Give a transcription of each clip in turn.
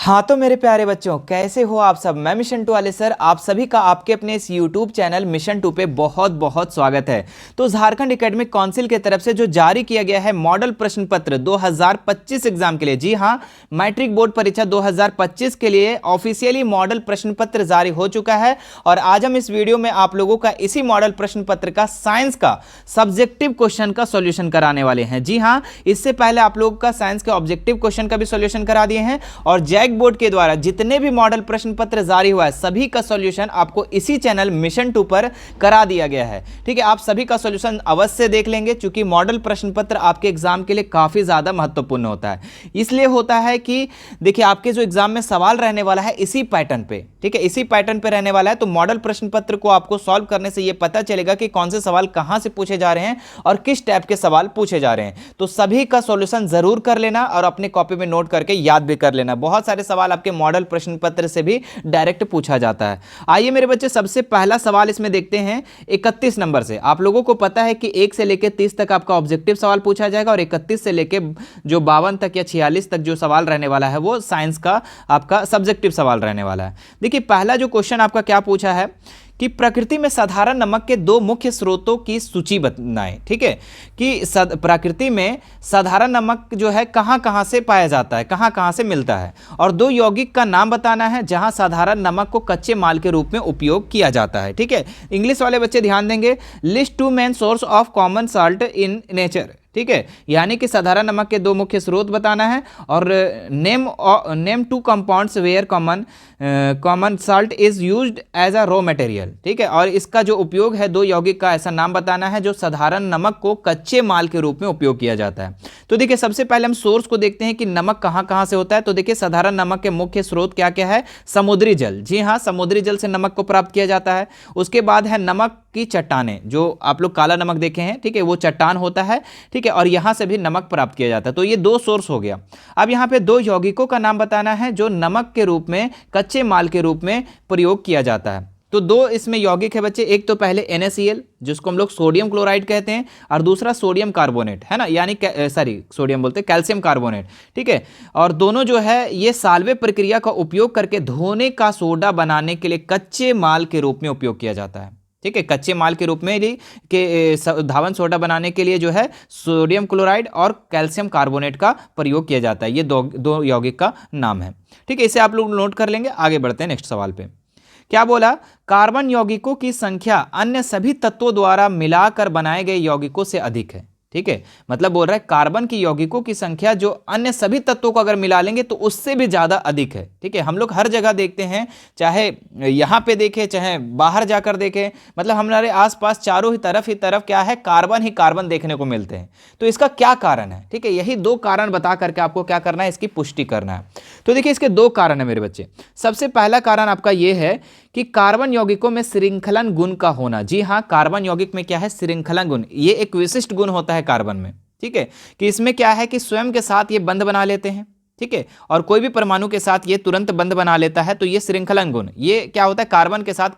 हाँ तो मेरे प्यारे बच्चों, कैसे हो आप सब। मैं मिशन 2 वाले सर आप सभी का आपके अपने इस यूट्यूब चैनल मिशन 2 पे बहुत बहुत स्वागत है। तो झारखंड एकेडमिक काउंसिल की तरफ से जो जारी किया गया है मॉडल प्रश्न पत्र 2025 एग्जाम के लिए, जी हाँ, मैट्रिक बोर्ड परीक्षा 2025 के लिए ऑफिशियली मॉडल प्रश्न पत्र जारी हो चुका है। और आज हम इस वीडियो में आप लोगों का इसी मॉडल प्रश्न पत्र का साइंस का सब्जेक्टिव क्वेश्चन का सॉल्यूशन कराने वाले हैं। जी हाँ, इससे पहले आप लोगों का साइंस के ऑब्जेक्टिव क्वेश्चन का भी सॉल्यूशन करा दिए हैं और जैक बोर्ड के द्वारा जितने भी मॉडल प्रश्न पत्र जारी हुआ है सभी का सॉल्यूशन आपको इसी चैनल मिशन 2 पर करा दिया गया है। ठीक है, आप सभी का सॉल्यूशन अवश्य देख लेंगे, क्योंकि मॉडल प्रश्न पत्र आपके एग्जाम के लिए काफी ज्यादा महत्वपूर्ण होता है। इसलिए होता है कि देखिए आपके जो एग्जाम में सवाल रहने वाला है इसी पैटर्न पे, ठीक है, इसी पैटर्न पे रहने वाला है। तो मॉडल प्रश्न पत्र को आपको सॉल्व करने से यह पता चलेगा कि कौन से सवाल कहां से पूछे जा रहे हैं और किस टाइप के सवाल पूछे जा रहे हैं। तो सभी का सॉल्यूशन जरूर कर लेना और अपने कॉपी में नोट करके याद भी कर लेना। बहुत सारे सवाल आपके मॉडल प्रश्न पत्र से भी डायरेक्ट पूछा जाता है। आइए मेरे बच्चे, सबसे पहला सवाल इसमें देखते हैं 31 नंबर से। आप लोगों को पता है कि 1 से लेकर 30 तक आपका ऑब्जेक्टिव सवाल पूछा जाएगा और 31 से लेकर जो 52 तक या 46 तक जो सवाल रहने वाला है वो साइंस का आपका सब्जेक्टिव सवाल रहने वाला है। देखिए पहला जो क्वेश्चन आपका क्या पूछा है कि प्रकृति में साधारण नमक के 2 मुख्य स्रोतों की सूची बताएं। ठीक है, कि प्रकृति में साधारण नमक जो है कहां कहां से पाया जाता है, कहां कहां से मिलता है, और 2 यौगिक का नाम बताना है जहां साधारण नमक को कच्चे माल के रूप में उपयोग किया जाता है। ठीक है, इंग्लिश वाले बच्चे ध्यान देंगे। List 2 main source of common salt in nature. ठीक है, यानी कि साधारण नमक के 2 मुख्य स्रोत बताना है और name 2 compounds where common salt is used as a raw material. ठीक है, और इसका जो उपयोग है 2 यौगिक का ऐसा नाम बताना है जो साधारण नमक को कच्चे माल के रूप में उपयोग किया जाता है। तो देखिए सबसे पहले हम सोर्स को देखते हैं कि नमक कहां कहां से होता है। तो देखिए साधारण नमक के मुख्य स्रोत क्या क्या है? समुद्री जल। जी हाँ, समुद्री जल से नमक को प्राप्त किया जाता है। उसके बाद है नमक की चट्टानें, जो आप लोग काला नमक देखे हैं, ठीक है, वो चट्टान होता है। ठीक है, और यहां से भी नमक प्राप्त किया जाता है। तो ये 2 सोर्स हो गया। अब यहां पे 2 यौगिकों का नाम बताना है जो नमक के रूप में, कच्चे माल के रूप में प्रयोग किया जाता है। तो 2 इसमें यौगिक है बच्चे। एक तो पहले NaCl जिसको हम लोग सोडियम क्लोराइड कहते हैं, और दूसरा सोडियम कार्बोनेट है ना, यानी सोडियम बोलते हैं, कैल्शियम कार्बोनेट। ठीक है, और दोनों जो है ये साल्वे प्रक्रिया का उपयोग करके धोने का सोडा बनाने के लिए कच्चे माल के रूप में उपयोग किया जाता है। ठीक है, कच्चे माल के रूप में धावन सोडा बनाने के लिए जो है सोडियम क्लोराइड और कैल्शियम कार्बोनेट का प्रयोग किया जाता है। ये दो यौगिक का नाम है। ठीक है, इसे आप लोग नोट कर लेंगे। आगे बढ़ते हैं नेक्स्ट सवाल पे। क्या बोला? कार्बन यौगिकों की संख्या अन्य सभी तत्वों द्वारा मिलाकर बनाए गए यौगिकों से अधिक है। ठीक है, मतलब बोल रहा है कार्बन की यौगिकों की संख्या जो अन्य सभी तत्वों को अगर मिला लेंगे तो उससे भी ज्यादा अधिक है। ठीक है, हम लोग हर जगह देखते हैं, चाहे यहां पे देखें चाहे बाहर जाकर देखें, मतलब हमारे आसपास चारों ही तरफ क्या है, कार्बन ही कार्बन देखने को मिलते हैं। तो इसका क्या कारण है? ठीक है, यही 2 कारण बता करके आपको क्या करना है, इसकी पुष्टि करना है। तो देखिए इसके 2 कारण है मेरे बच्चे। सबसे पहला कारण आपका यह है कि कार्बन यौगिकों में श्रृंखलन गुण का होना। जी हाँ, कार्बन यौगिक में क्या है? श्रृंखलन गुण। ये एक विशिष्ट गुण होता है कार्बन में। ठीक है, कि इसमें क्या है कि स्वयं के साथ ये बंध बना लेते हैं। ठीक है, और कोई भी परमाणु के साथ ये तुरंत बंध बना लेता है। तो ये श्रृंखलन गुण, ये क्या होता है, कार्बन के साथ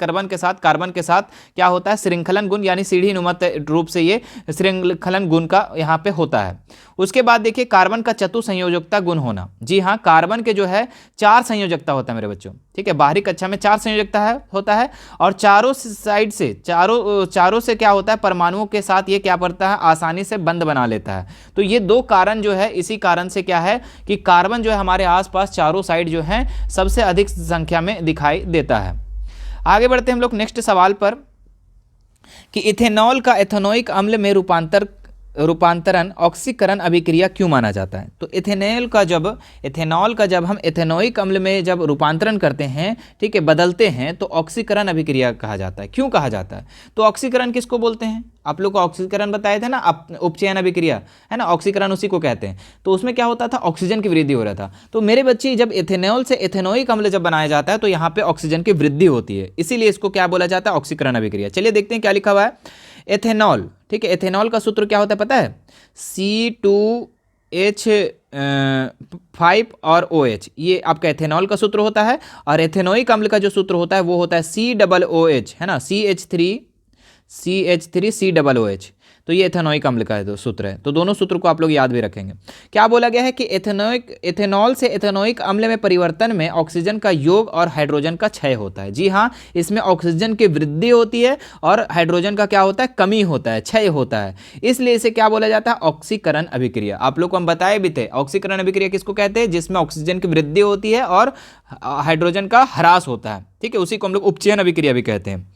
क्या होता है, श्रृंखलन गुण, यानी सीढ़ी नुमा रूप से ये श्रृंखलन गुण का यहाँ पे होता है। उसके बाद देखिए कार्बन का चतुसंयोजकता गुण होना। जी हाँ, कार्बन के जो है 4 संयोजकता होता है मेरे बच्चों। ठीक है, बाहरी कक्षा में 4 संयोजकता होता है और चारों साइड से चारों से क्या होता है, परमाणुओं के साथ ये क्या करता है, आसानी से बंध बना लेता है। तो ये 2 कारण जो है, इसी कारण से क्या है कि कार्बन जो है हमारे आसपास चारों साइड जो है सबसे अधिक संख्या में दिखाई देता है। आगे बढ़ते हैं हम लोग नेक्स्ट सवाल पर कि इथेनॉल का एथेनोइक अम्ल में रूपांतरण ऑक्सीकरण अभिक्रिया क्यों माना जाता है? तो इथेनॉल का जब हम एथेनोइक अम्ल में जब रूपांतरण करते हैं, ठीक है, बदलते हैं, तो ऑक्सीकरण अभिक्रिया कहा जाता है। क्यों कहा जाता है? तो ऑक्सीकरण किसको बोलते हैं? आप लोग को ऑक्सीकरण बताए थे ना, उपचयन अभिक्रिया है ना, ऑक्सीकरण उसी को कहते हैं। तो उसमें क्या होता था, ऑक्सीजन की वृद्धि हो रहा था। तो मेरे बच्चे जब इथेनॉल से एथेनोइक अम्ल जब बनाया जाता है तो यहाँ पे ऑक्सीजन की वृद्धि होती है, इसीलिए इसको क्या बोला जाता है, ऑक्सीकरण अभिक्रिया। चलिए देखते हैं क्या लिखा हुआ है। एथेनॉल, ठीक है, एथेनॉल का सूत्र क्या होता है पता है? C2H5 और OH, ये आपका एथेनॉल का सूत्र होता है। और एथेनोइक अम्ल का जो सूत्र होता है वो होता है COOH, है ना, CH3COOH। तो ये एथेनोइक अम्ल का जो सूत्र है, तो दोनों सूत्र को आप लोग याद भी रखेंगे। क्या बोला गया है कि एथेनॉल से एथेनोइक अम्ल में परिवर्तन में ऑक्सीजन का योग और हाइड्रोजन का क्षय होता है। जी हाँ, इसमें ऑक्सीजन की वृद्धि होती है और हाइड्रोजन का क्या होता है, कमी होता है, क्षय होता है, इसलिए इसे क्या बोला जाता है, ऑक्सीकरण अभिक्रिया। आप लोग को हम बताए भी थे ऑक्सीकरण अभिक्रिया किसको कहते हैं, जिसमें ऑक्सीजन की वृद्धि होती है और हाइड्रोजन का ह्रास होता है, ठीक है, उसी को हम लोग उपचयन अभिक्रिया भी कहते हैं।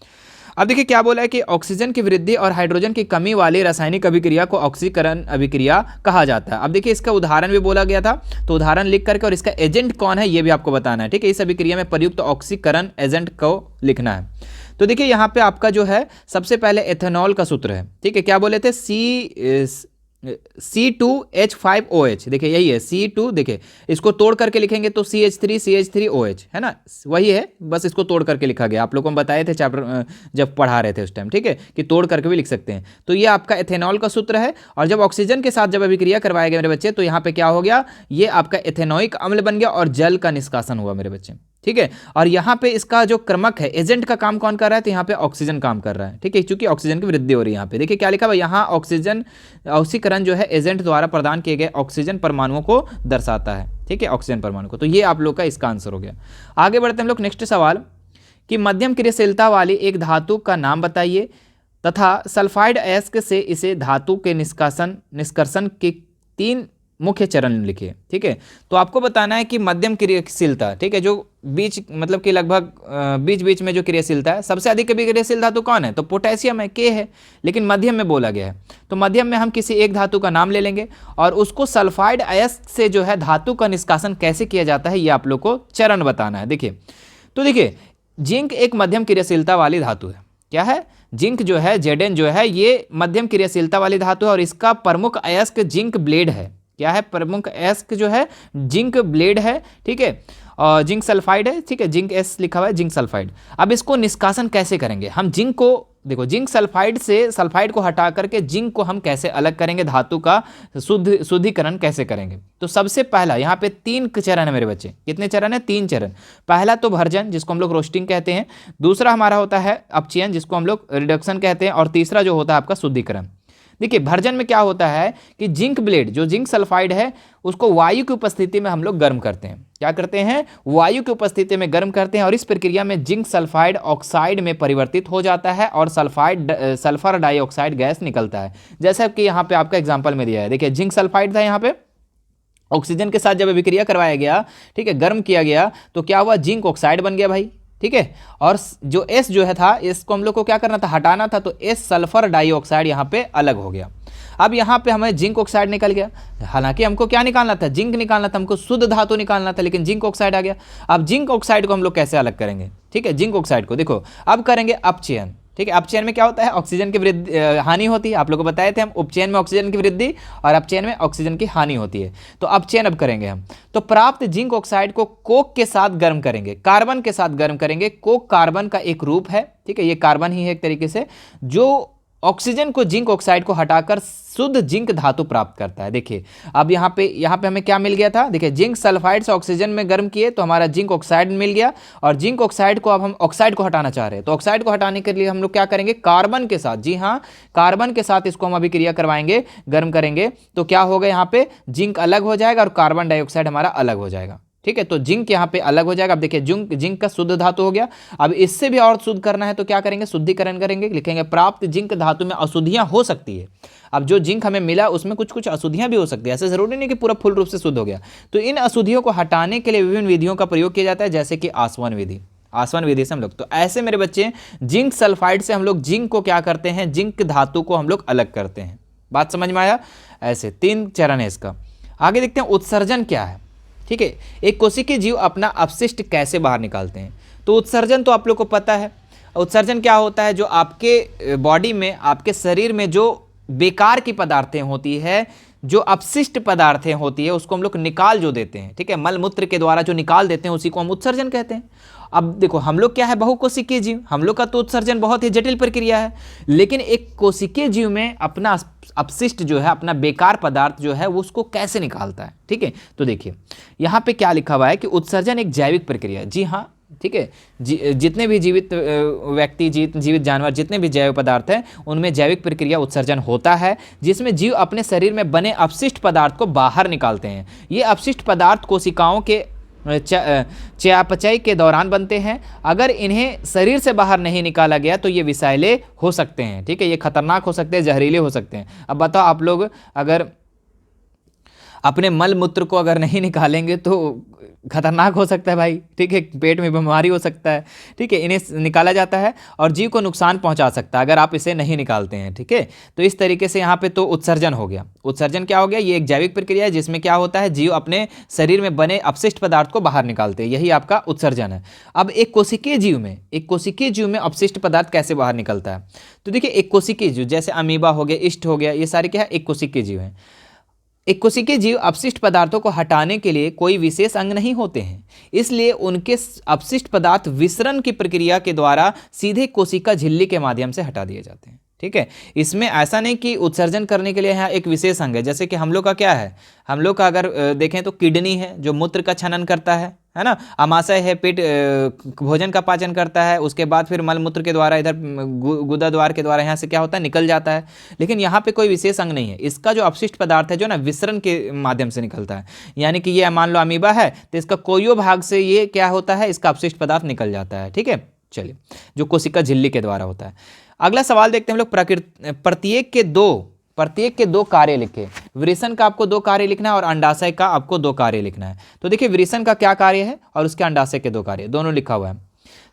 अब देखिए क्या बोला है कि ऑक्सीजन की वृद्धि और हाइड्रोजन की कमी वाली रासायनिक अभिक्रिया को ऑक्सीकरण अभिक्रिया कहा जाता है। अब देखिए इसका उदाहरण भी बोला गया था, तो उदाहरण लिख करके और इसका एजेंट कौन है ये भी आपको बताना है, ठीक है, इस अभिक्रिया में प्रयुक्त ऑक्सीकरण एजेंट को लिखना है। तो देखिए यहाँ पे आपका जो है सबसे पहले एथेनॉल का सूत्र है, ठीक है, क्या बोले थे, C2H5OH, देखिए यही है C2, देखिए इसको तोड़ करके लिखेंगे तो CH3OH है ना, वही है, बस इसको तोड़ करके लिखा गया, आप लोगों को हम बताए थे चैप्टर जब पढ़ा रहे थे उस टाइम, ठीक है, कि तोड़ करके भी लिख सकते हैं। तो ये आपका एथेनॉल का सूत्र है, और जब ऑक्सीजन के साथ जब अभिक्रिया करवाया गया मेरे बच्चे, तो यहाँ पे क्या हो गया, ये आपका एथेनोइक अम्ल बन गया और जल का निष्कासन हुआ मेरे बच्चे, ठीक है। और यहाँ पे इसका जो क्रमक है, एजेंट का काम कौन कर रहा है, तो यहाँ पे ऑक्सीजन काम कर रहा है, ठीक है, क्योंकि ऑक्सीजन की वृद्धि हो रही है। यहाँ पे देखिए क्या लिखा हुआ, यहाँ ऑक्सीकरण जो है एजेंट द्वारा प्रदान किए गए ऑक्सीजन परमाणुओं को दर्शाता है, ठीक है, ऑक्सीजन परमाणु को। तो ये आप लोग का इसका आंसर हो गया। आगे बढ़ते हैं हम लोग नेक्स्ट सवाल, कि मध्यम क्रियाशीलता वाली एक धातु का नाम बताइए तथा सल्फाइड अयस्क से इसे धातु के निष्कर्षण के 3 मुख्य चरण लिखिए, ठीक है। तो आपको बताना है कि मध्यम क्रियाशीलता, ठीक है, जो बीच मतलब कि लगभग बीच बीच में जो क्रियाशीलता है, सबसे अधिक क्रियाशील धातु कौन है, तो पोटेशियम है, के है, लेकिन मध्यम में बोला गया है। तो मध्यम में हम किसी एक धातु का नाम ले लेंगे और उसको सल्फाइड अयस्क से जो है धातु का निष्कासन कैसे किया जाता है ये आप लोग को चरण बताना है। देखिए तो देखिए जिंक एक मध्यम क्रियाशीलता वाली धातु है, क्या है, जिंक जो है, Zn जो है, ये मध्यम क्रियाशीलता वाली धातु है और इसका प्रमुख अयस्क जिंक ब्लेड है। क्या है, प्रमुख अयस्क जो है जिंक ब्लेड है, ठीक है, और जिंक सल्फाइड है, ठीक है, जिंक एस लिखा हुआ है, जिंक सल्फाइड। अब इसको निष्कासन कैसे करेंगे हम, जिंक को देखो, जिंक सल्फाइड से सल्फाइड को हटा करके जिंक को हम कैसे अलग करेंगे, धातु का शुद्धिकरण कैसे करेंगे। तो सबसे पहला यहाँ पे 3 चरण है मेरे बच्चे, कितने चरण है, 3 चरण। पहला तो भर्जन जिसको हम लोग रोस्टिंग कहते हैं, दूसरा हमारा होता है अपचयन जिसको हम लोग रिडक्शन कहते हैं, और तीसरा जो होता है आपका शुद्धिकरण। देखिए भर्जन में क्या होता है कि जिंक ब्लेड जो जिंक सल्फाइड है उसको वायु की उपस्थिति में हम लोग गर्म करते हैं, क्या करते हैं, वायु की उपस्थिति में गर्म करते हैं, और इस प्रक्रिया में जिंक सल्फाइड ऑक्साइड में परिवर्तित हो जाता है और सल्फर डाइऑक्साइड गैस निकलता है, जैसा कि यहाँ पे आपका एग्जाम्पल में दिया है। देखिए जिंक सल्फाइड था, यहाँ पे ऑक्सीजन के साथ जब अभिक्रिया करवाया गया, ठीक है, गर्म किया गया, तो क्या हुआ, जिंक ऑक्साइड बन गया भाई, ठीक है, और जो S जो है था, इसको हम लोग को क्या करना था, हटाना था, तो S सल्फर डाइऑक्साइड यहाँ पे अलग हो गया। अब यहाँ पे हमें जिंक ऑक्साइड निकल गया, हालांकि हमको क्या निकालना था, जिंक निकालना था, हमको शुद्ध धातु निकालना था, लेकिन जिंक ऑक्साइड आ गया। अब जिंक ऑक्साइड को हम लोग कैसे अलग करेंगे, ठीक है, जिंक ऑक्साइड को देखो अब करेंगे अपचयन, ठीक है। अपचयन में क्या होता है, ऑक्सीजन की वृद्धि हानि होती है, आप लोगों को बताए थे हम, उपचयन में ऑक्सीजन की वृद्धि और अपचयन में ऑक्सीजन की हानि होती है। तो अपचयन अब करेंगे हम, तो प्राप्त जिंक ऑक्साइड को कोक के साथ गर्म करेंगे, कार्बन के साथ गर्म करेंगे। कोक कार्बन का एक रूप है, ठीक है, ये कार्बन ही है एक तरीके से, जो ऑक्सीजन को जिंक ऑक्साइड को हटाकर शुद्ध जिंक धातु प्राप्त करता है। देखिए अब यहाँ पे हमें क्या मिल गया था, देखिए जिंक सल्फाइड से ऑक्सीजन में गर्म किए तो हमारा जिंक ऑक्साइड मिल गया, और जिंक ऑक्साइड को अब हम ऑक्साइड को हटाना चाह रहे हैं, तो ऑक्साइड को हटाने के लिए हम लोग क्या करेंगे, कार्बन के साथ, जी हाँ, कार्बन के साथ इसको हम अभिक्रिया करवाएंगे, गर्म करेंगे, तो क्या होगा, यहाँ पे जिंक अलग हो जाएगा और कार्बन डाइऑक्साइड हमारा अलग हो जाएगा, ठीक है। तो जिंक यहाँ पे अलग हो जाएगा। अब देखिए जिंक का शुद्ध धातु हो गया। अब इससे भी और शुद्ध करना है तो क्या करेंगे, शुद्धिकरण करेंगे, लिखेंगे प्राप्त जिंक धातु में अशुद्धियां हो सकती है। अब जो जिंक हमें मिला उसमें कुछ कुछ अशुद्धियां भी हो सकती है, ऐसे जरूरी नहीं कि पूरा फुल रूप से शुद्ध हो गया। तो इन अशुद्धियों को हटाने के लिए विभिन्न विधियों का प्रयोग किया जाता है, जैसे कि आसवन विधि, आसवन विधि से हम लोग, तो ऐसे मेरे बच्चे जिंक सल्फाइड से हम लोग जिंक को क्या करते हैं, जिंक धातु को हम लोग अलग करते हैं। बात समझ में आया, ऐसे 3 चरण है इसका। आगे देखते हैं उत्सर्जन क्या है, ठीक है, एक कोशिकीय जीव अपना अपशिष्ट कैसे बाहर निकालते हैं। तो उत्सर्जन तो आप लोग को पता है, उत्सर्जन क्या होता है, जो आपके बॉडी में, आपके शरीर में जो बेकार की पदार्थें होती है, जो अपशिष्ट पदार्थें होती है, उसको हम लोग निकाल जो देते हैं, ठीक है, मल मूत्र के द्वारा जो निकाल देते हैं उसी को हम उत्सर्जन कहते हैं। अब देखो हम लोग क्या है, बहुकोशिकीय जीव, हम लोग का तो उत्सर्जन बहुत ही जटिल प्रक्रिया है, लेकिन एक कोशिकीय जीव में अपना अपशिष्ट जो है, अपना बेकार पदार्थ जो है वो उसको कैसे निकालता है, ठीक है। तो देखिए यहाँ पे क्या लिखा हुआ है कि उत्सर्जन एक जैविक प्रक्रिया है। जी हाँ, ठीक है। जितने भी जीवित व्यक्ति, जीवित जानवर, जितने भी जैव पदार्थ हैं उनमें जैविक प्रक्रिया उत्सर्जन होता है, जिसमें जीव अपने शरीर में बने अपशिष्ट पदार्थ को बाहर निकालते हैं। ये अपशिष्ट पदार्थ कोशिकाओं के चयापचय के दौरान बनते हैं। अगर इन्हें शरीर से बाहर नहीं निकाला गया तो ये विषैले हो सकते हैं, ठीक है, ये खतरनाक हो सकते हैं, जहरीले हो सकते हैं। अब बताओ, आप लोग अगर अपने मल मूत्र को अगर नहीं निकालेंगे तो खतरनाक हो सकता है भाई, ठीक है, पेट में बीमारी हो सकता है, ठीक है। इन्हें निकाला जाता है और जीव को नुकसान पहुंचा सकता है अगर आप इसे नहीं निकालते हैं, ठीक है। तो इस तरीके से यहाँ पे तो उत्सर्जन हो गया। उत्सर्जन क्या हो गया? ये एक जैविक प्रक्रिया है जिसमें क्या होता है, जीव अपने शरीर में बने अपशिष्ट पदार्थ को बाहर निकालते हैं, यही आपका उत्सर्जन है। अब एक कोशिकीय जीव में अपशिष्ट पदार्थ कैसे बाहर निकलता है? तो देखिए, एक कोशिकीय जीव जैसे अमीबा हो गया, ईस्ट हो गया, ये सारे क्या है, एक कोशिकीय जीव हैं। एक कोशिकीय जीव अपशिष्ट पदार्थों को हटाने के लिए कोई विशेष अंग नहीं होते हैं, इसलिए उनके अपशिष्ट पदार्थ विसरण की प्रक्रिया के द्वारा सीधे कोशिका झिल्ली के माध्यम से हटा दिए जाते हैं, ठीक है। इसमें ऐसा नहीं कि उत्सर्जन करने के लिए यहाँ एक विशेष अंग है। जैसे कि हम लोग का क्या है, हम लोग का अगर देखें तो किडनी है जो मूत्र का छनन करता है ना। अमाशय है, पेट भोजन का पाचन करता है, उसके बाद फिर मल मूत्र के द्वारा इधर गुदा द्वार के द्वारा यहाँ से क्या होता है, निकल जाता है। लेकिन यहाँ पे कोई विशेष अंग नहीं है, इसका जो अपशिष्ट पदार्थ है जो ना विसरण के माध्यम से निकलता है। यानी कि ये मान लो अमीबा है तो इसका कोई भाग से ये क्या होता है, इसका अपशिष्ट पदार्थ निकल जाता है, ठीक है। चलिए, जो कोशिका झिल्ली के द्वारा होता है। अगला सवाल देखते हैं हम लोग। प्रत्येक के दो कार्य लिखे। विरेचन का आपको 2 कार्य लिखना है और अंडाशय का आपको 2 कार्य लिखना है। तो देखिए, विरेचन का क्या कार्य है और उसके अंडाशय के 2 कार्य, दोनों लिखा हुआ है।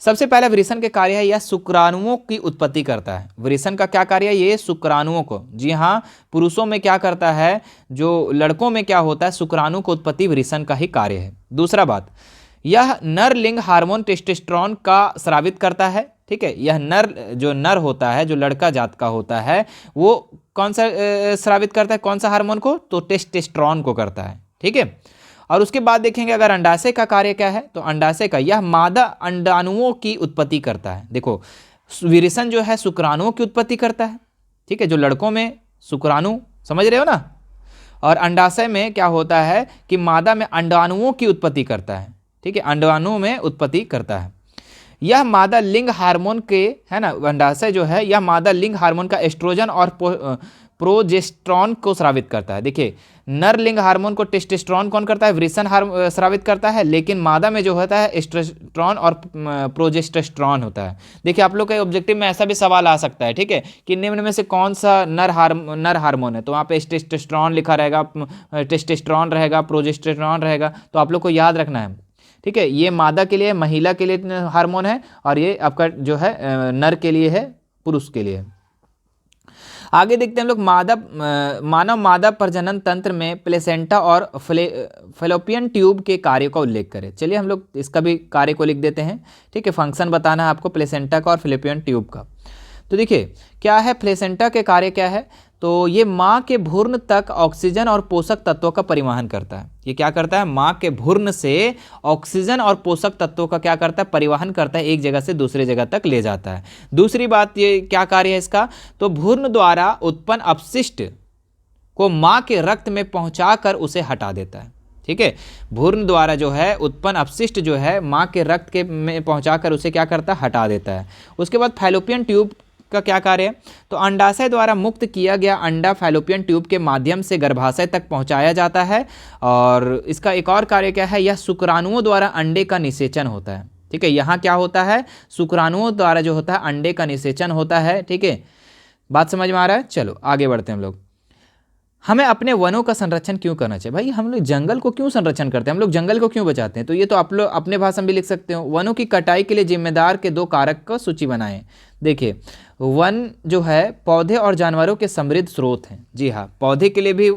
सबसे पहला विरेचन के कार्य है, यह शुक्राणुओं की उत्पत्ति करता है। विरेचन का क्या कार्य है? ये शुक्राणुओं को, जी हाँ, पुरुषों में क्या करता है, जो लड़कों में क्या होता है, शुक्राणु को उत्पत्ति विरेचन का ही कार्य है। दूसरा बात, यह नर लिंग हार्मोन टेस्टोस्टेरोन का स्रावित करता है, ठीक है। यह नर होता है, जो लड़का जात का होता है, वो कौन सा स्रावित करता है, कौन सा हार्मोन को? तो टेस्टोस्टेरोन को करता है, ठीक है। और उसके बाद देखेंगे अगर अंडाशय का कार्य क्या है, तो अंडाशय का, यह मादा अंडाणुओं की उत्पत्ति करता है। देखो, विरेचन जो है शुक्राणुओं की उत्पत्ति करता है, ठीक है, जो लड़कों में शुक्राणु, समझ रहे हो ना। और अंडाशय में क्या होता है कि मादा में अंडाणुओं की उत्पत्ति करता है, ठीक है, अंडाणुओं में उत्पत्ति करता है। यह मादा लिंग हार्मोन के, है ना, अंडाशय जो है यह मादा लिंग हार्मोन का एस्ट्रोजन और प्रोजेस्टेरोन को स्रावित करता है। देखिए, नर लिंग हार्मोन को टेस्टोस्टेरोन कौन करता है? विरेचन स्रावित करता है, लेकिन मादा में जो होता है एस्ट्रोजन और प्रोजेस्टेरोन होता है। देखिए, आप लोग के ऑब्जेक्टिव में ऐसा भी सवाल आ सकता है, ठीक है, कि निम्न में से कौन सा नर हार्मोन है, तो वहाँ पे टेस्टोस्टेरोन लिखा रहेगा, टेस्टोस्टेरोन रहेगा, प्रोजेस्टेरोन रहेगा, तो आप लोग को याद रखना है, ठीक है। ये मादा के लिए, महिला के लिए हार्मोन है और ये आपका जो है नर के लिए है, पुरुष के लिए। आगे देखते हैं हम लोग मानव मादा प्रजनन तंत्र में प्लेसेंटा और फैलोपियन ट्यूब के कार्य का उल्लेख करें। चलिए हम लोग इसका भी कार्य को लिख देते हैं, ठीक है। फंक्शन बताना है आपको प्लेसेंटा का और फैलोपियन ट्यूब का। तो देखिए, क्या है प्लेसेंटा के कार्य क्या है, तो ये माँ के भ्रूण तक ऑक्सीजन और पोषक तत्वों का परिवहन करता है। ये क्या करता है? माँ के भ्रूण से ऑक्सीजन और पोषक तत्वों का क्या करता है? परिवहन करता है, एक जगह से दूसरी जगह तक ले जाता है। दूसरी बात, ये क्या कार्य है इसका, तो भ्रूण द्वारा उत्पन्न अपशिष्ट को माँ के रक्त में पहुंचाकर उसे हटा देता है, ठीक है। भ्रूण द्वारा जो है उत्पन्न अपशिष्ट जो है माँ के रक्त के में पहुंचाकर उसे क्या करता है? हटा देता है। उसके बाद फैलोपियन ट्यूब का क्या कार्य है, तो अंडाशय द्वारा मुक्त किया गया अंडा फैलोपियन ट्यूब के माध्यम से गर्भाशय तक पहुंचाया जाता है। और इसका एक और कार्य क्या है, यह शुक्राणुओं द्वारा अंडे का निषेचन होता है, ठीक है। यहाँ क्या होता है? शुक्राणुओं द्वारा जो होता है अंडे का निषेचन होता है, ठीक है। बात समझ में आ रहा है? चलो आगे बढ़ते हैं हम लोग। हमें अपने वनों का संरक्षण क्यों करना चाहिए? भाई, हम लोग जंगल को क्यों संरक्षण करते हैं, हम लोग जंगल को क्यों बचाते हैं? तो ये तो आप लोग अपने भाषा में भी लिख सकते हो। वनों की कटाई के लिए जिम्मेदार के 2 कारक का सूची बनाएं। देखिए, वन जो है पौधे और जानवरों के समृद्ध स्रोत हैं। जी हाँ, पौधे के लिए भी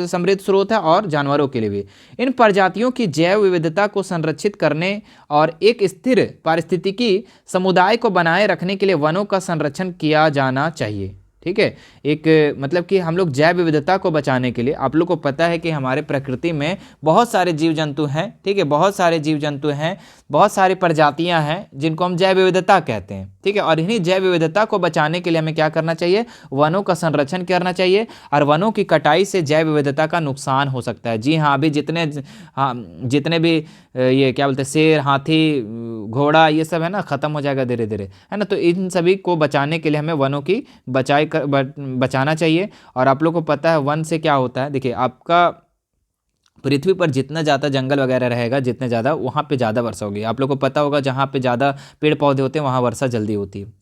समृद्ध स्रोत है और जानवरों के लिए भी। इन प्रजातियों की जैव विविधता को संरक्षित करने और एक स्थिर पारिस्थितिकी समुदाय को बनाए रखने के लिए वनों का संरक्षण किया जाना चाहिए, ठीक है। एक मतलब कि हम लोग जैव विविधता को बचाने के लिए, आप लोग को पता है कि हमारे प्रकृति में बहुत सारे जीव जंतु हैं, ठीक है, बहुत सारे जीव जंतु हैं, बहुत सारी प्रजातियां हैं जिनको हम जैव विविधता कहते हैं, ठीक है। और इन्हीं जैव विविधता को बचाने के लिए हमें क्या करना चाहिए, वनों का संरक्षण करना चाहिए। और वनों की कटाई से जैव विविधता का नुकसान हो सकता है। जी हाँ, अभी जितने भी ये क्या बोलते हैं, शेर, हाथी, घोड़ा, ये सब है ना, ख़त्म हो जाएगा धीरे धीरे, है ना। तो इन सभी को बचाने के लिए हमें वनों की बचाना चाहिए। और आप लोग को पता है वन से क्या होता है, देखिए आपका पृथ्वी पर जितना ज़्यादा जंगल वगैरह रहेगा, जितने ज़्यादा, वहाँ पे ज़्यादा वर्षा होगी। आप लोग को पता होगा जहाँ पे ज़्यादा पेड़ पौधे होते हैं वहाँ वर्षा जल्दी होती है।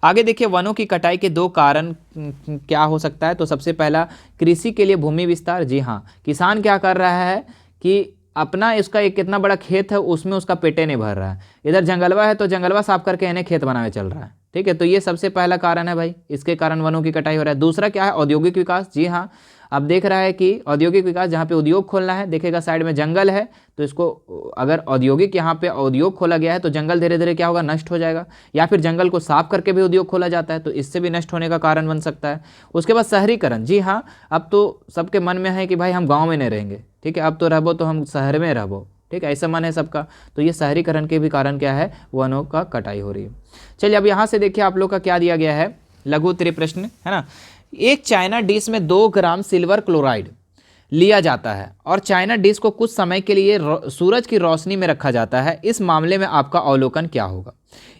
आगे देखिए, वनों की कटाई के 2 कारण क्या हो सकता है। तो सबसे पहला, कृषि के लिए भूमि विस्तार। जी हाँ, किसान क्या कर रहा है कि अपना इसका एक कितना बड़ा खेत है उसमें उसका पेटे नहीं भर रहा है, इधर जंगलवा है तो जंगलवा साफ करके इन्हें खेत बनावे चल रहा है, ठीक है। तो ये सबसे पहला कारण है भाई, इसके कारण वनों की कटाई हो रहा है। दूसरा क्या है, औद्योगिक विकास। जी हाँ, अब देख रहा है कि औद्योगिक विकास, जहाँ पे उद्योग खोलना है, देखेगा साइड में जंगल है, तो इसको अगर औद्योगिक यहाँ पे उद्योग खोला गया है तो जंगल धीरे धीरे क्या होगा, नष्ट हो जाएगा। या फिर जंगल को साफ करके भी उद्योग खोला जाता है तो इससे भी नष्ट होने का कारण बन सकता है। उसके बाद शहरीकरण। जी हाँ, अब तो सबके मन में है कि भाई हम गाँव में नहीं रहेंगे, ठीक है, अब तो रहबो तो हम शहर में रहबो, ठीक है, ऐसा मन है सबका। तो ये शहरीकरण के भी कारण क्या है, वनों का कटाई हो रही है। चलिए अब यहाँ से देखिए आप लोग का क्या दिया गया है, लघु उत्तरीय प्रश्न है ना। एक चाइना डिश में 2 ग्राम सिल्वर क्लोराइड लिया जाता है और चाइना डिश को कुछ समय के लिए सूरज की रोशनी में रखा जाता है। इस मामले में आपका अवलोकन क्या होगा।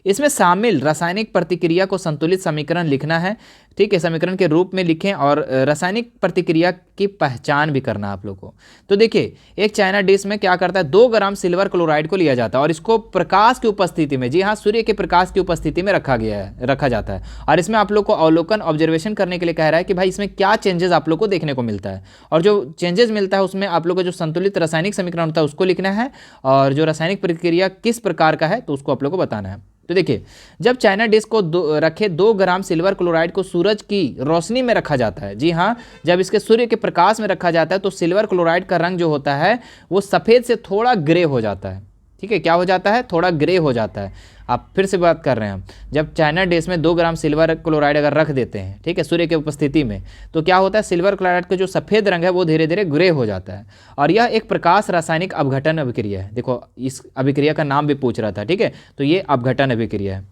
इसमें शामिल रासायनिक प्रतिक्रिया को संतुलित समीकरण लिखना है, ठीक है, समीकरण के रूप में लिखें और रासायनिक प्रतिक्रिया की पहचान भी करना आप लोग को। तो देखिए, एक चाइना डिश में क्या करता है, 2 ग्राम सिल्वर क्लोराइड को लिया जाता है और इसको प्रकाश की उपस्थिति में, जी हाँ, सूर्य के प्रकाश की उपस्थिति में रखा जाता है। और इसमें आप लोग को अवलोकन, ऑब्जर्वेशन करने के लिए कह रहा है कि भाई इसमें क्या चेंजेस आप लोग को देखने को मिलता है। और जो चेंजेस मिलता है उसमें आप लोग को जो संतुलित रासायनिक समीकरण होता है उसको लिखना है और जो रासायनिक प्रतिक्रिया किस प्रकार का है तो उसको आप लोग को बताना है। तो देखिए, जब चाइना डिश को रखे 2 ग्राम सिल्वर क्लोराइड को सूरज की रोशनी में रखा जाता है, जी हाँ, जब इसके सूर्य के प्रकाश में रखा जाता है तो सिल्वर क्लोराइड का रंग जो होता है वो सफ़ेद से थोड़ा ग्रे हो जाता है, ठीक है, क्या हो जाता है, थोड़ा ग्रे हो जाता है। आप फिर से बात कर रहे हैं हम, जब चाइना डिश में 2 ग्राम सिल्वर क्लोराइड अगर रख देते हैं, ठीक है, सूर्य की उपस्थिति में, तो क्या होता है, सिल्वर क्लोराइड का जो सफ़ेद रंग है वो धीरे धीरे ग्रे हो जाता है। और यह एक प्रकाश रासायनिक अपघटन अभिक्रिया है। देखो, इस अभिक्रिया का नाम भी पूछ रहा था, ठीक है, तो ये अपघटन अभिक्रिया है।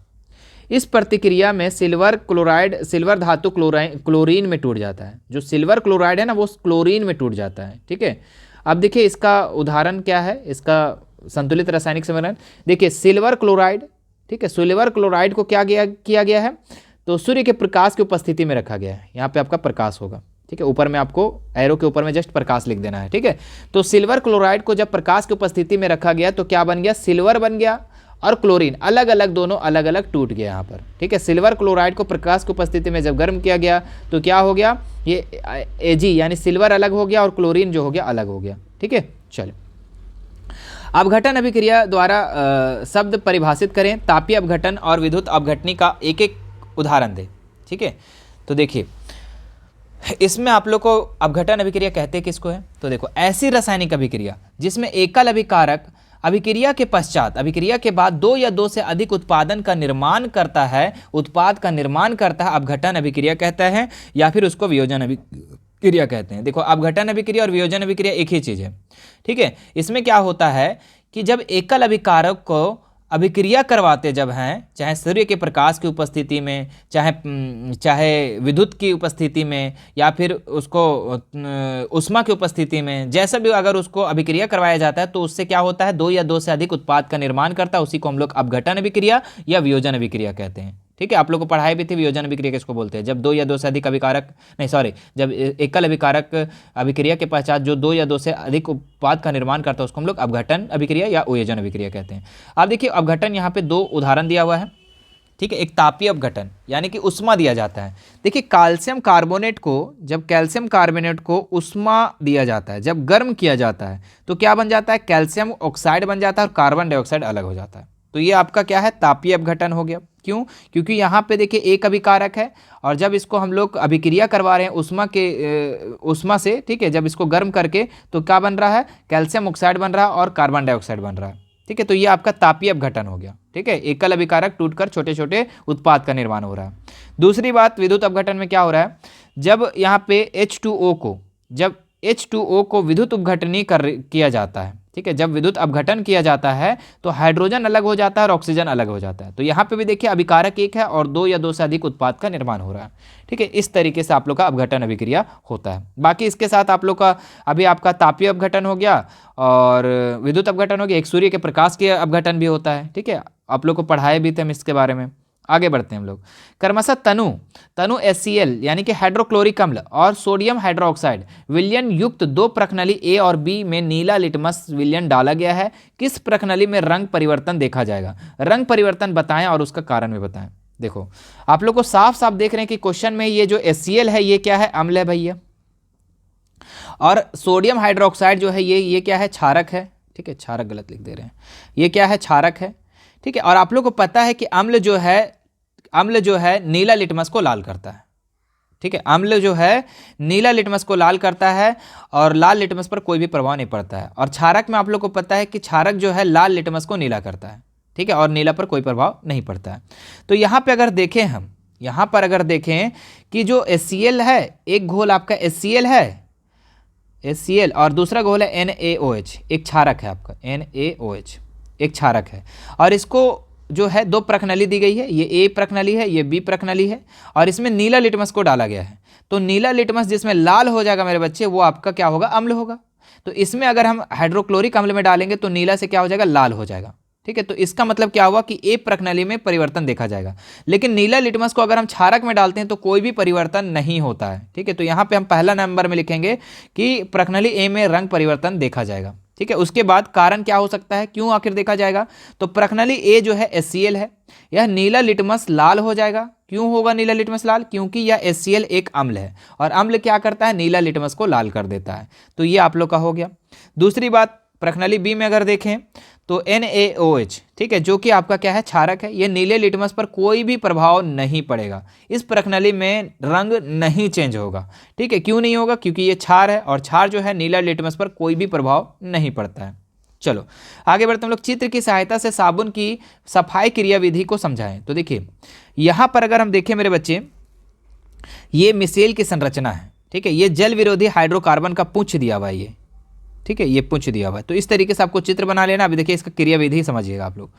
इस प्रतिक्रिया में सिल्वर क्लोराइड, सिल्वर धातु क्लोरीन में टूट जाता है। जो सिल्वर क्लोराइड है ना वो क्लोरीन में टूट जाता है, ठीक है। अब देखिए इसका उदाहरण क्या है, इसका संतुलित रासायनिक समीकरण। देखिए सिल्वर क्लोराइड, ठीक है, सिल्वर क्लोराइड को क्या किया गया है, तो सूर्य के प्रकाश की उपस्थिति में रखा गया है। यहाँ पे आपका प्रकाश होगा, ठीक है, ऊपर में आपको एरो के ऊपर में जस्ट प्रकाश लिख देना है, ठीक है। तो सिल्वर क्लोराइड को जब प्रकाश की उपस्थिति में रखा गया तो क्या बन गया, सिल्वर बन गया और क्लोरीन अलग अलग, दोनों अलग अलग टूट गया यहाँ पर, ठीक है। सिल्वर क्लोराइड को प्रकाश की उपस्थिति में जब गर्म किया गया तो क्या हो गया, ये Ag यानी सिल्वर अलग हो गया और क्लोरीन जो हो गया अलग हो गया, ठीक है। चलिए, अपघटन अभिक्रिया द्वारा शब्द परिभाषित करें। तापीय अपघटन और विद्युत अपघटनी का एक एक उदाहरण दें, ठीक है। तो देखिए इसमें आप लोग को अपघटन अभिक्रिया कहते हैं किसको है, तो देखो ऐसी रासायनिक अभिक्रिया जिसमें एकल अभिकारक अभिक्रिया के पश्चात, अभिक्रिया के बाद 2 या 2 से अधिक उत्पाद का निर्माण करता है, अपघटन अभिक्रिया कहता है, या फिर उसको वियोजन अभिक्रिया कहते हैं। देखो, अपघटन अभिक्रिया और वियोजन अभिक्रिया एक ही चीज़ है, ठीक है। इसमें क्या होता है कि जब एकल अभिकारक को अभिक्रिया करवाते जब हैं, चाहे सूर्य के प्रकाश की उपस्थिति में, चाहे विद्युत की उपस्थिति में, या फिर उसको उष्मा की उपस्थिति में, जैसा भी अगर उसको अभिक्रिया करवाया जाता है तो उससे क्या होता है, 2 या 2 से अधिक उत्पाद का निर्माण करता है। उसी को हम लोग अपघटन अभिक्रिया या वियोजन अभिक्रिया कहते हैं, ठीक है। आप लोग को पढ़ाई भी थी वियोजन अभिक्रिया किसको बोलते हैं, जब 2 या 2 से अधिक जब एकल अभिकारक अभिक्रिया के पश्चात जो 2 या 2 से अधिक उत्पाद का निर्माण करता है उसको हम लोग अपघटन अभिक्रिया या वियोजन अभिक्रिया कहते हैं। अब देखिए अपघटन यहाँ पे 2 उदाहरण दिया हुआ है, ठीक है। एक तापीय अपघटन यानी कि उष्मा दिया जाता है। देखिए कैल्शियम कार्बोनेट को उष्मा दिया जाता है, जब गर्म किया जाता है तो क्या बन जाता है, कैल्शियम ऑक्साइड बन जाता है और कार्बन डाइऑक्साइड अलग हो जाता है। तो ये आपका क्या है, तापीय अपघटन हो गया। क्यों, क्योंकि यहाँ पे देखिए एक अभिकारक है और जब इसको हम लोग अभिक्रिया करवा रहे हैं उष्मा से, ठीक है, जब इसको गर्म करके तो क्या बन रहा है, कैल्शियम ऑक्साइड बन रहा है और कार्बन डाइऑक्साइड बन रहा है, ठीक ठीक है, तो ये आपका तापीय अपघटन हो गया। ठीक है, एकल अभिकारक टूटकर छोटे छोटे उत्पाद का निर्माण हो रहा है। दूसरी बात, विद्युत अपघटन में क्या हो रहा है, जब यहाँ पे H2O को विद्युत अपघटनीय किया जाता है। ठीक है, जब विद्युत अपघटन किया जाता है तो हाइड्रोजन अलग हो जाता है और ऑक्सीजन अलग हो जाता है। तो यहाँ पे भी देखिए अभिकारक एक है और दो या दो से अधिक उत्पाद का निर्माण हो रहा है। ठीक है, इस तरीके से आप लोग का अपघटन अभिक्रिया होता है। बाकी इसके साथ आप लोग का अभी आपका तापीय अपघटन हो गया और विद्युत अपघटन हो गया, एक सूर्य के प्रकाश के अपघटन भी होता है। ठीक है, आप लोग को पढ़ाए भी थे हम इसके बारे में। आगे बढ़ते हैं हम लोग। क्रमशः तनु HCl यानी कि हाइड्रोक्लोरिक अम्ल और सोडियम हाइड्रोक्साइड विलयन युक्त दो प्रकनली ए और बी में नीला लिटमस विलयन डाला गया है। किस प्रकनली में रंग परिवर्तन देखा जाएगा? रंग परिवर्तन बताएं और उसका कारण भी बताएं। देखो आप लोग को साफ साफ देख रहे हैं कि क्वेश्चन में ये जो HCl है ये क्या है? अम्ल है भैया। और सोडियम हाइड्रोक्साइड जो है ये क्या है? क्षारक है। ठीक है, क्षारक गलत लिख दे रहे हैं, ये क्या है? क्षारक है। ठीक है, और आप लोग को पता है कि अम्ल जो है नीला लिटमस को लाल करता है। ठीक है, अम्ल जो है नीला लिटमस को लाल करता है और लाल लिटमस पर कोई भी प्रभाव नहीं पड़ता है। और क्षारक में आप लोग को पता है कि क्षारक जो है लाल लिटमस को नीला करता है। ठीक है, और नीला पर कोई प्रभाव नहीं पड़ता है। तो यहाँ पर अगर देखें कि जो HCl है, एक घोल आपका HCl है, HCl, और दूसरा घोल है NaOH, एक क्षारक है आपका NaOH, एक क्षारक है। और इसको जो है दो प्रकनली दी गई है, ये ए प्रकनली है, ये बी प्रकनली है, और इसमें नीला लिटमस को डाला गया है। तो नीला लिटमस जिसमें लाल हो जाएगा मेरे बच्चे, वो आपका क्या होगा? अम्ल होगा। तो इसमें अगर हम हाइड्रोक्लोरिक अम्ल में डालेंगे तो नीला से क्या हो जाएगा? लाल हो जाएगा। ठीक है, तो इसका मतलब क्या हुआ कि ए प्रकनली में परिवर्तन देखा जाएगा। लेकिन नीला लिटमस को अगर हम क्षारक में डालते हैं तो कोई भी परिवर्तन नहीं होता है। ठीक है, तो यहाँ पे हम पहला नंबर में लिखेंगे कि प्रकनली ए में रंग परिवर्तन देखा जाएगा। ठीक है, उसके बाद कारण क्या हो सकता है, क्यों आखिर देखा जाएगा? तो प्रकनली ए जो है HCl है, यह नीला लिटमस लाल हो जाएगा। क्यों होगा नीला लिटमस लाल? क्योंकि यह HCl एक अम्ल है और अम्ल क्या करता है? नीला लिटमस को लाल कर देता है। तो ये आप लोग का हो गया। दूसरी बात, प्रकनली बी में अगर देखें तो NaOH, ठीक है, जो कि आपका क्या है? क्षारक है। ये नीले लिटमस पर कोई भी प्रभाव नहीं पड़ेगा, इस प्रकनली में रंग नहीं चेंज होगा। ठीक है, क्यों नहीं होगा? क्योंकि ये क्षार है और क्षार जो है नीला लिटमस पर कोई भी प्रभाव नहीं पड़ता है। चलो आगे बढ़ते हम लोग। चित्र की सहायता से साबुन की सफाई क्रियाविधि को समझाएं। तो देखिए यहां पर अगर हम देखें मेरे बच्चे, ये मिसेल की संरचना है। ठीक है, ये जल विरोधी हाइड्रोकार्बन का पुंछ दिया हुआ है ये। ठीक है, ये पुंछ दिया हुआ है। तो इस तरीके से आपको चित्र बना लेना। अभी देखिए इसका क्रियाविधि समझिएगा आप लोग।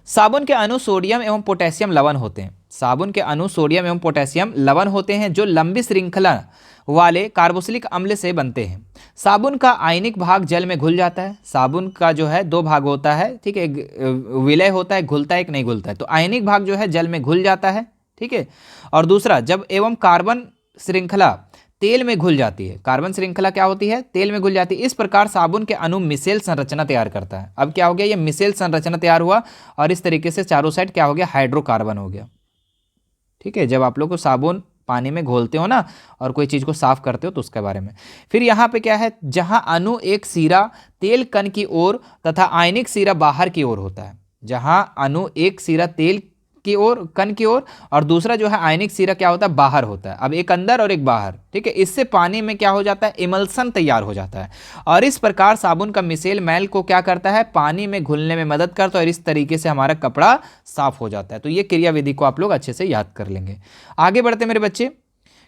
साबुन के अणु सोडियम एवं पोटेशियम लवण होते हैं। साबुन के अणु सोडियम एवं पोटेशियम लवण होते हैं जो लंबी श्रृंखला वाले कार्बोक्सिलिक अम्ल से बनते हैं। साबुन का आयनिक भाग जल में घुल जाता है। साबुन का जो है दो भाग होता है। ठीक है, एक विलय होता है, घुलता है, एक नहीं घुलता है। तो आयनिक भाग जो है जल में घुल जाता है। ठीक है, और दूसरा जब एवं कार्बन श्रृंखला तेल में घुल जाती है। कार्बन श्रृंखला क्या होती है? तेल में घुल जाती है। इस प्रकार साबुन के अणु मिसेल संरचना तैयार करता है। अब क्या हो गया? ये मिसेल संरचना तैयार हुआ और इस तरीके से चारों साइड क्या हो गया? हाइड्रोकार्बन हो गया। ठीक है, जब आप लोग को साबुन पानी में घोलते हो ना और कोई चीज़ को साफ करते हो तो उसके बारे में। फिर यहाँ पे क्या है? जहाँ अणु एक सिरा तेल कण की ओर तथा आयनिक सिरा बाहर की ओर होता है। जहाँ अणु एक सिरा तेल की ओर, कण की ओर, और दूसरा जो है आयनिक सिरा क्या होता है? बाहर होता है। अब एक अंदर और एक बाहर। ठीक है, इससे पानी में क्या हो जाता है? इमल्सन तैयार हो जाता है और इस प्रकार साबुन का मिसेल मैल को क्या करता है? पानी में घुलने में मदद करता है और इस तरीके से हमारा कपड़ा साफ हो जाता है। तो ये क्रियाविधि को आप लोग अच्छे से याद कर लेंगे। आगे बढ़ते मेरे बच्चे।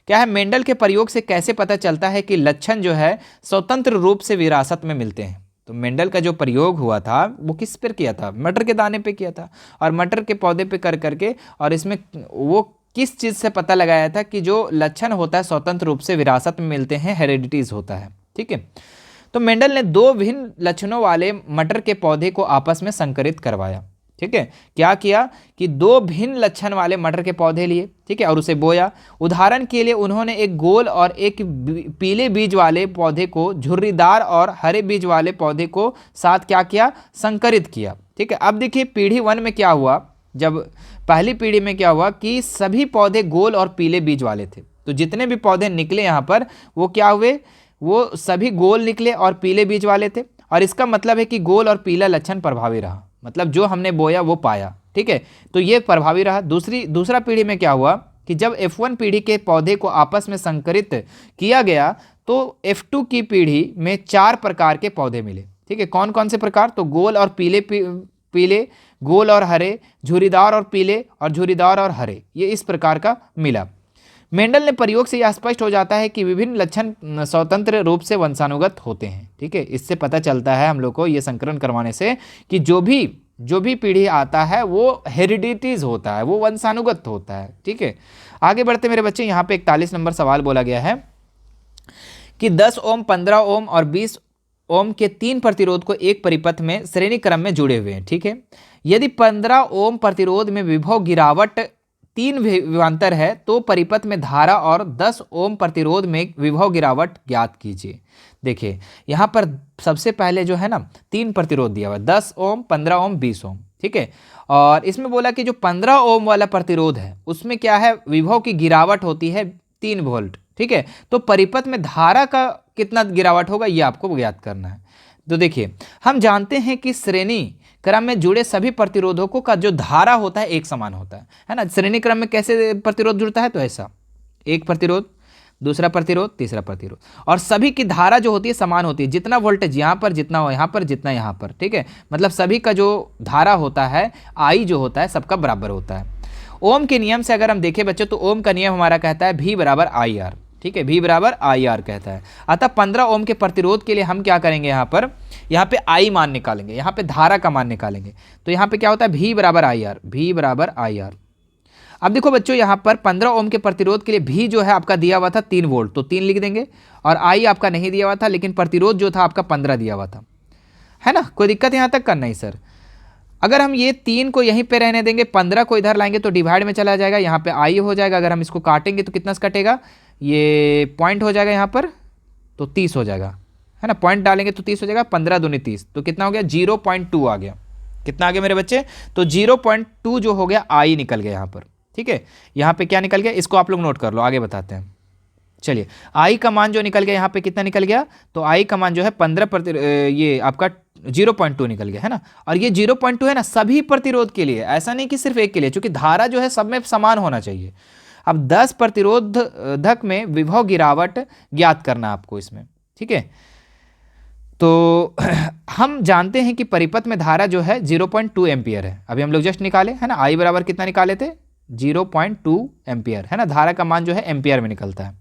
क्या है? मेंडल के प्रयोग से कैसे पता चलता है कि लक्षण जो है स्वतंत्र रूप से विरासत में मिलते हैं? तो मेंडल का जो प्रयोग हुआ था वो किस पर किया था? मटर के दाने पे किया था और मटर के पौधे पे कर करके, और इसमें वो किस चीज़ से पता लगाया था कि जो लक्षण होता है स्वतंत्र रूप से विरासत में मिलते हैं, हेरिडिटीज होता है। ठीक है, तो मेंडल ने दो भिन्न लक्षणों वाले मटर के पौधे को आपस में संकरित करवाया। ठीक है, क्या किया कि दो भिन्न लक्षण वाले मटर के पौधे लिए। ठीक है, और उसे बोया। उदाहरण के लिए उन्होंने एक गोल और एक पीले बीज वाले पौधे को झुर्रीदार और हरे बीज वाले पौधे को साथ क्या किया? संकरित किया। ठीक है, अब देखिए पीढ़ी 1 में क्या हुआ? जब पहली पीढ़ी में क्या हुआ कि सभी पौधे गोल और पीले बीज वाले थे। तो जितने भी पौधे निकले यहाँ पर वो क्या हुए? वो सभी गोल निकले और पीले बीज वाले थे। और इसका मतलब है कि गोल और पीला लक्षण प्रभावी रहा, मतलब जो हमने बोया वो पाया। ठीक है, तो ये प्रभावी रहा। दूसरा पीढ़ी में क्या हुआ कि जब F1 पीढ़ी के पौधे को आपस में संकरित किया गया तो F2 की पीढ़ी में 4 प्रकार के पौधे मिले। ठीक है, कौन कौन से प्रकार, तो गोल और पीले पीले, गोल और हरे, झुर्रीदार और पीले और झुर्रीदार और हरे, ये इस प्रकार का मिला। मेंडल ने प्रयोग से यह स्पष्ट हो जाता है कि विभिन्न लक्षण स्वतंत्र रूप से वंशानुगत होते हैं। ठीक है, इससे पता चलता है हम लोग को ये संकरण करवाने से कि जो भी पीढ़ी आता है वो हेरिडिटीज होता है, वो वंशानुगत होता है। ठीक है, आगे बढ़ते मेरे बच्चे, यहाँ पे 41 नंबर सवाल बोला गया है कि 10 ओम, 15 ओम और 20 ओम के 3 प्रतिरोध को एक परिपथ में श्रेणी क्रम में जुड़े हुए हैं। ठीक है, यदि 15 ओम प्रतिरोध में विभव गिरावट 3 विभवांतर है तो परिपथ में धारा और 10 ओम प्रतिरोध में विभव गिरावट ज्ञात कीजिए। देखिए यहाँ पर सबसे पहले जो है ना 3 प्रतिरोध दिया हुआ, 10 ओम, 15 ओम, 20 ओम। ठीक है, और इसमें बोला कि जो 15 ओम वाला प्रतिरोध है उसमें क्या है, विभव की गिरावट होती है 3 वोल्ट। ठीक है, तो परिपथ में धारा का कितना गिरावट होगा ये आपको ज्ञात करना है। तो देखिए हम जानते हैं कि श्रेणी क्रम में जुड़े सभी प्रतिरोधकों का जो धारा होता है एक समान होता है ना। श्रेणी क्रम में कैसे प्रतिरोध जुड़ता है, तो ऐसा एक प्रतिरोध, दूसरा प्रतिरोध, तीसरा प्रतिरोध, और सभी की धारा जो होती है समान होती है, जितना वोल्टेज यहाँ पर, जितना यहाँ पर, जितना यहाँ पर। ठीक है, मतलब सभी का जो धारा होता है आई जो होता है सबका बराबर होता है। ओम के नियम से अगर हम देखें बच्चों तो ओम का नियम हमारा कहता है V बराबर आई आर। ठीक है, V बराबर आई आर कहता है। अतः 15 ओम के प्रतिरोध के लिए हम क्या करेंगे, यहाँ पे आई मान निकालेंगे, यहाँ पे धारा का मान निकालेंगे। तो यहाँ पे क्या होता है, V बराबर आई आर, V बराबर आई आर। अब देखो बच्चों यहाँ पर 15 ओम के प्रतिरोध के लिए V जो है आपका दिया हुआ था 3 वोल्ट, तो 3 लिख देंगे, और आई आपका नहीं दिया हुआ था, लेकिन प्रतिरोध जो था आपका 15 दिया हुआ था, है ना। कोई दिक्कत यहाँ तक का नहीं सर। अगर हम ये 3 को यहीं पे रहने देंगे, 15 को इधर लाएंगे तो डिवाइड में चला जाएगा, यहाँ पे आई हो जाएगा। अगर हम इसको काटेंगे तो कितना से कटेगा, ये पॉइंट हो जाएगा यहाँ पर, तो 30 हो जाएगा, है ना। पॉइंट डालेंगे तो 30 हो जाएगा, 15 दूनी 30, तो कितना हो गया, 0.2 आ गया। कितना आ गया मेरे बच्चे, तो 0.2 जो हो गया आई निकल गया यहाँ पर। ठीक है, यहाँ पे क्या निकल गया, इसको आप लोग नोट कर लो, आगे बताते हैं। चलिए आई का मान जो निकल गया यहाँ पे कितना निकल गया, तो आई का मान जो है 15 ये आपका 0.2 निकल गया, है ना। और ये 0.2 है ना सभी प्रतिरोध के लिए, ऐसा नहीं कि सिर्फ एक के लिए, क्योंकि धारा जो है सब में समान होना चाहिए। अब 10 प्रतिरोधक में विभव गिरावट ज्ञात करना आपको इसमें। ठीक है, तो हम जानते हैं कि परिपथ में धारा जो है 0.2 एम्पियर है। अभी हम लोग जस्ट निकाले, है ना। आई बराबर कितना निकाले थे, 0.2 एम्पियर, है ना। धारा का मान जो है एम्पियर में निकलता है।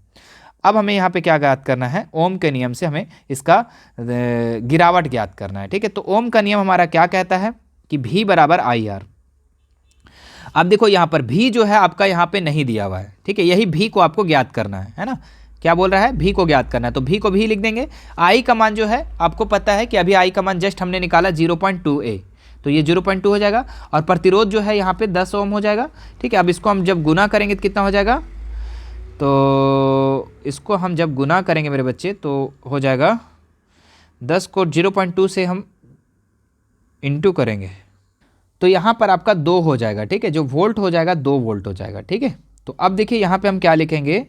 अब हमें यहाँ पे क्या ज्ञात करना है, ओम के नियम से हमें इसका गिरावट ज्ञात करना है। ठीक है, तो ओम का नियम हमारा क्या कहता है कि V बराबर आई आर। अब देखो यहाँ पर V जो है आपका यहाँ पे नहीं दिया हुआ है। ठीक है, यही V को आपको ज्ञात करना है ना। क्या बोल रहा है, V को ज्ञात करना है, तो V को भी लिख देंगे। आई का मान जो है आपको पता है कि अभी आई का मान जस्ट हमने निकाला 0.2A, तो ये 0.2 हो जाएगा, और प्रतिरोध जो है यहाँ पे 10 ओम हो जाएगा। ठीक है, अब इसको हम जब गुना करेंगे तो कितना हो जाएगा, तो इसको हम जब गुना करेंगे मेरे बच्चे तो हो जाएगा 10 को 0.2 से हम इंटू करेंगे तो यहाँ पर आपका 2 हो जाएगा। ठीक है, जो वोल्ट हो जाएगा 2 वोल्ट हो जाएगा। ठीक है, तो अब देखिए यहाँ पे हम क्या लिखेंगे,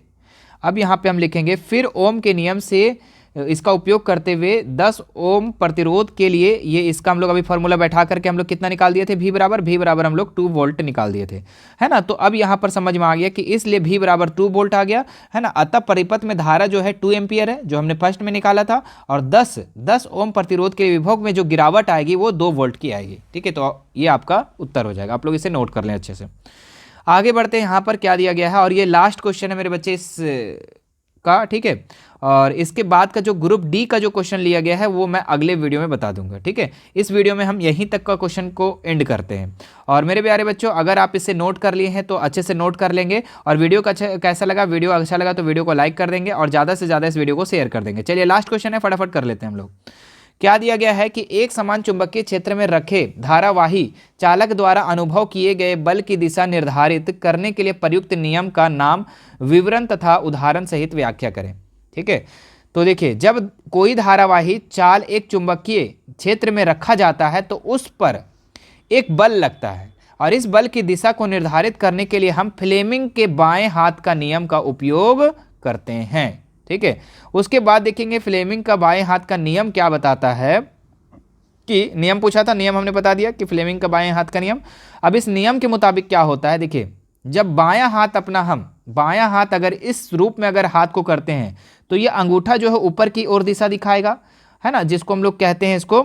अब यहाँ पे हम लिखेंगे फिर ओम के नियम से इसका उपयोग करते हुए 10 ओम प्रतिरोध के लिए ये इसका हम लोग अभी फार्मूला बैठा करके हम लोग कितना निकाल दिए थे, V बराबर हम लोग 2 वोल्ट निकाल दिए थे, है ना। तो अब यहाँ पर समझ में आ गया कि इसलिए V बराबर 2 वोल्ट आ गया, है ना। अतः परिपथ में धारा जो है 2 एम्पियर है, जो हमने फर्स्ट में निकाला था, और 10 ओम प्रतिरोध के विभव में जो गिरावट आएगी वो 2 वोल्ट की आएगी। ठीक है, तो ये आपका उत्तर हो जाएगा। आप लोग इसे नोट कर लें अच्छे से। आगे बढ़ते हैं, यहाँ पर क्या दिया गया है, और ये लास्ट क्वेश्चन है मेरे बच्चे इस का। ठीक है, और इसके बाद का जो ग्रुप डी का जो क्वेश्चन लिया गया है वो मैं अगले वीडियो में बता दूंगा। ठीक है, इस वीडियो में हम यहीं तक का क्वेश्चन को एंड करते हैं। और मेरे प्यारे बच्चों, अगर आप इसे नोट कर लिए हैं तो अच्छे से नोट कर लेंगे, और वीडियो का कैसा लगा, वीडियो अच्छा लगा तो वीडियो को लाइक कर देंगे, और ज़्यादा से ज़्यादा इस वीडियो को शेयर कर देंगे। चलिए लास्ट क्वेश्चन है, फटाफट कर लेते हैं हम लोग। क्या दिया गया है कि एक समान चुंबकीय क्षेत्र में रखे धारावाही चालक द्वारा अनुभव किए गए बल की दिशा निर्धारित करने के लिए प्रयुक्त नियम का नाम, विवरण तथा उदाहरण सहित व्याख्या करें। ठीक है, तो देखिए जब कोई धारावाही चाल एक चुंबकीय क्षेत्र में रखा जाता है तो उस पर एक बल लगता है, और इस बल की दिशा को निर्धारित करने के लिए हम फ्लेमिंग के बाएं हाथ का नियम का उपयोग करते हैं। ठीक है, उसके बाद देखेंगे फ्लेमिंग का बाएं हाथ का नियम क्या बताता है, कि नियम पूछा था, नियम हमने बता दिया कि फ्लेमिंग का बाएं हाथ का नियम। अब इस नियम के मुताबिक क्या होता है, देखिए जब बायां हाथ अपना हम बायां हाथ अगर इस रूप में अगर हाथ को करते हैं तो ये अंगूठा जो है ऊपर की ओर दिशा दिखाएगा, है ना, जिसको हम लोग कहते हैं इसको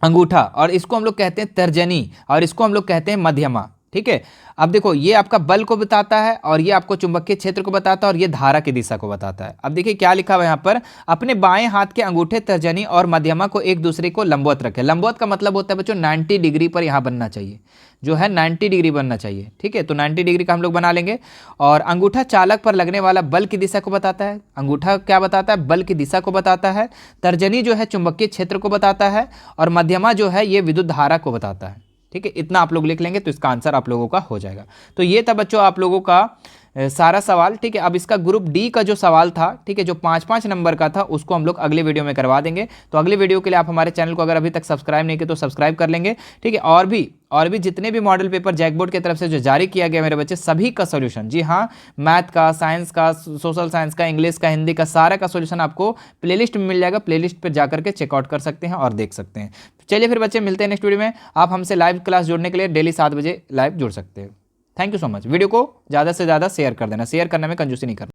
अंगूठा, और इसको हम लोग कहते हैं तर्जनी, और इसको हम लोग कहते हैं मध्यमा। ठीक है, अब देखो ये आपका बल को बताता है और ये आपको चुंबकीय क्षेत्र को बताता है और ये धारा की दिशा को बताता है। अब देखिए क्या लिखा हुआ है यहाँ पर, अपने बाएं हाथ के अंगूठे, तर्जनी और मध्यमा को एक दूसरे को लंबवत रखें। लंबवत का मतलब होता है बच्चों 90 डिग्री पर यहाँ बनना चाहिए, जो है 90 डिग्री बनना चाहिए। ठीक है, तो 90 डिग्री का हम लोग बना लेंगे। और अंगूठा चालक पर लगने वाला बल की दिशा को बताता है। अंगूठा क्या बताता है, बल की दिशा को बताता है। तर्जनी जो है चुंबकीय क्षेत्र को बताता है, और मध्यमा जो है ये विद्युत धारा को बताता है। ठीक है, इतना आप लोग लिख लेंगे तो इसका आंसर आप लोगों का हो जाएगा। तो ये था बच्चों आप लोगों का सारा सवाल। ठीक है, अब इसका ग्रुप डी का जो सवाल था, ठीक है, जो 5-5 नंबर का था, उसको हम लोग अगले वीडियो में करवा देंगे। तो अगले वीडियो के लिए आप हमारे चैनल को अगर अभी तक सब्सक्राइब नहीं किया तो सब्सक्राइब कर लेंगे। ठीक है, और भी जितने भी मॉडल पेपर जैक बोर्ड की तरफ से जो जारी किया गया मेरे बच्चे, सभी का सोल्यूशन, जी हाँ, मैथ का, साइंस का, सोशल साइंस का, इंग्लिश का, हिंदी का, सारा का सोल्यूशन आपको प्लेलिस्ट में मिल जाएगा। प्लेलिस्ट पर जाकर के चेकआउट कर सकते हैं और देख सकते हैं। चलिए फिर बच्चे मिलते हैं नेक्स्ट वीडियो में। आप हमसे लाइव क्लास जुड़ने के लिए डेली 7 बजे लाइव जुड़ सकते हैं। Thank you so much. Video को ज़्यादा से ज़्यादा शेयर कर देना, शेयर करने में कंजूसी नहीं करना।